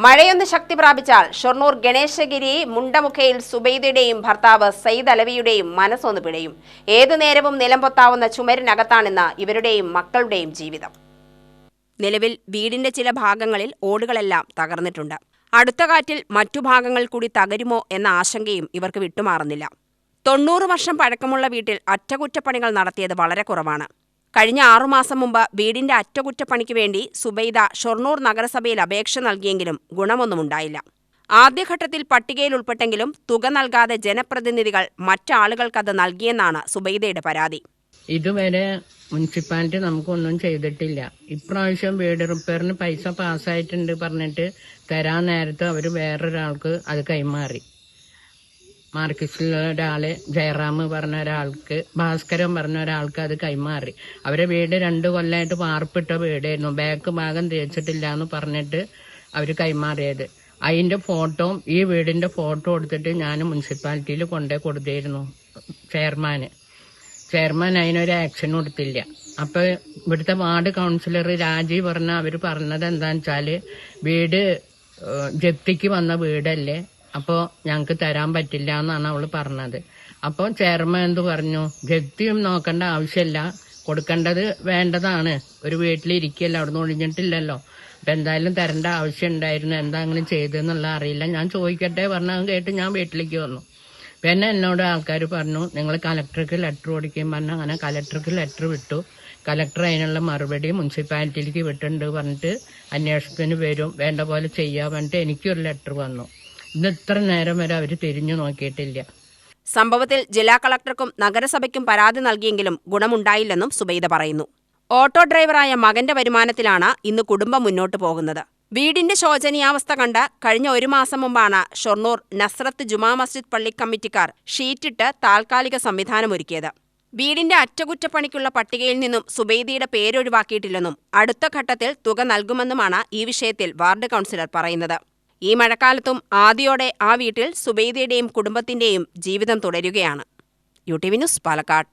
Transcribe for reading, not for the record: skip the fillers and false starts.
മഴയൊന്ന് ശക്തി പ്രാപിച്ചാൽ ഷൊർണൂർ ഗണേശഗിരി മുണ്ടമുഖയിൽ സുബൈദയുടെയും ഭർത്താവ് സയ്യിദ് അലവിയുടെയും മനസ്സൊന്ന് പിഴയും. ഏതു നേരവും നിലംപൊത്താവുന്ന ചുമരിനകത്താണിന്ന് ഇവരുടെയും മക്കളുടെയും ജീവിതം. നിലവിൽ വീടിന്റെ ചില ഭാഗങ്ങളിൽ ഓടുകളെല്ലാം തകർന്നിട്ടുണ്ട്. അടുത്ത കാറ്റിൽ മറ്റു ഭാഗങ്ങൾ കൂടി തകരുമോ എന്ന ആശങ്കയും ഇവർക്ക് വിട്ടുമാറുന്നില്ല. 90 വർഷം പഴക്കമുള്ള വീട്ടിൽ അറ്റകുറ്റപ്പണികൾ നടത്തിയത് വളരെ കുറവാണ്. കഴിഞ്ഞ 6 മാസം മുമ്പ് വീടിന്റെ അറ്റകുറ്റപ്പണിക്ക് വേണ്ടി സുബൈദ ഷൊർണൂർ നഗരസഭയിൽ അപേക്ഷ നൽകിയെങ്കിലും ഗുണമൊന്നുമുണ്ടായില്ല. ആദ്യഘട്ടത്തിൽ പട്ടികയിൽ ഉൾപ്പെട്ടെങ്കിലും തുക നൽകാതെ ജനപ്രതിനിധികൾ മറ്റാളുകൾക്കത് നൽകിയെന്നാണ് സുബൈദയുടെ പരാതി. ഇതുവരെ മുനിസിപ്പാലിറ്റി നമുക്കൊന്നും ചെയ്തിട്ടില്ല. ഇപ്രാവശ്യം വീട് റിപ്പയറിന് പൈസ പാസ്സായിട്ടുണ്ട് പറഞ്ഞിട്ട് തരാൻ നേരത്ത് അവർ വേറൊരാൾക്ക് അത് കൈമാറി. മാർക്കിസ്റ്റിലുള്ള ഒരാള് ജയറാം പറഞ്ഞ ഒരാൾക്ക്, ഭാസ്കരൻ പറഞ്ഞ ഒരാൾക്ക് അത് കൈമാറി. അവരെ വീട് 2 കൊല്ലമായിട്ട് വാർപ്പിട്ട വീടായിരുന്നു. ബാക്ക് ഭാഗം തേച്ചിട്ടില്ല എന്ന് പറഞ്ഞിട്ട് അവർ കൈമാറിയത്. അതിന്റെ ഫോട്ടോ, ഈ വീടിന്റെ ഫോട്ടോ എടുത്തിട്ട് ഞാൻ മുനിസിപ്പാലിറ്റിയിൽ കൊണ്ടേ കൊടുത്തിരുന്നു ചെയർമാൻ അതിനൊരു ആക്ഷൻ കൊടുത്തില്ല. അപ്പൊ ഇവിടുത്തെ വാർഡ് കൗൺസിലർ രാജി പറഞ്ഞ അവര് പറഞ്ഞത് എന്താന്ന് വെച്ചാല് വീട് ജപ്തിക്ക് വന്ന വീടല്ലേ, അപ്പോൾ ഞങ്ങൾക്ക് തരാൻ പറ്റില്ല എന്നാണ് അവള് പറഞ്ഞത്. അപ്പോൾ ചെയർമാൻ എന്ത് പറഞ്ഞു, ജപ്തിയും നോക്കേണ്ട ആവശ്യമില്ല, കൊടുക്കേണ്ടത് വേണ്ടതാണ്, ഒരു വീട്ടിലിരിക്കല്ലോ, അവിടെ നിന്ന് ഒഴിഞ്ഞിട്ടില്ലല്ലോ, അപ്പൊ എന്തായാലും തരേണ്ട ആവശ്യം ഉണ്ടായിരുന്നു, എന്താ അങ്ങനെ ചെയ്തെന്നുള്ള അറിയില്ല, ഞാൻ ചോദിക്കട്ടെ പറഞ്ഞാൽ കേട്ട് ഞാൻ വീട്ടിലേക്ക് വന്നു. പിന്നെ എന്നോട് ആൾക്കാർ പറഞ്ഞു നിങ്ങൾ കലക്ടർക്ക് ലെറ്റർ കൊടുക്കുകയും പറഞ്ഞു. അങ്ങനെ കലക്ടർക്ക് ലെറ്റർ വിട്ടു. കലക്ടർ അതിനുള്ള മറുപടി മുനിസിപ്പാലിറ്റിയിലേക്ക് വിട്ടിട്ടുണ്ട് പറഞ്ഞിട്ട് അന്വേഷണത്തിന് വരും, വേണ്ട പോലെ ചെയ്യാൻ പറഞ്ഞിട്ട് എനിക്കൊരു ലെറ്റർ വന്നു. ഇന്ന് ഇത്ര നേരം വരെ അവർ തിരിഞ്ഞു നോക്കിയിട്ടില്ല. സംഭവത്തിൽ ജില്ലാ കളക്ടർക്കും നഗരസഭയ്ക്കും പരാതി നൽകിയെങ്കിലും ഗുണമുണ്ടായില്ലെന്നും സുബൈദ പറയുന്നു. ഓട്ടോ ഡ്രൈവറായ മകന്റെ വരുമാനത്തിലാണ് ഇന്ന് കുടുംബം മുന്നോട്ടു പോകുന്നത്. വീടിന്റെ ശോചനീയാവസ്ഥ കണ്ട് കഴിഞ്ഞ 1 മാസം മുമ്പാണ് ഷൊർണൂർ നസ്രത്ത് ജുമാ മസ്ജിദ് പള്ളി കമ്മിറ്റിക്കാർ ഷീറ്റിട്ട് താൽക്കാലിക സംവിധാനമൊരുക്കിയത്. വീടിന്റെ അറ്റകുറ്റപ്പണിക്കുള്ള പട്ടികയിൽ നിന്നും സുബൈദയുടെ പേരൊഴിവാക്കിയിട്ടില്ലെന്നും അടുത്ത ഘട്ടത്തിൽ തുക നൽകുമെന്നുമാണ് ഈ വിഷയത്തിൽ വാർഡ് കൗൺസിലർ പറയുന്നത്. ഈ മഴക്കാലത്തും ആദിയോടെ ആ വീട്ടിൽ സുബൈദയുടെയും കുടുംബത്തിന്റെയും ജീവിതം തുടരുകയാണ്. UTV news, Palakkad.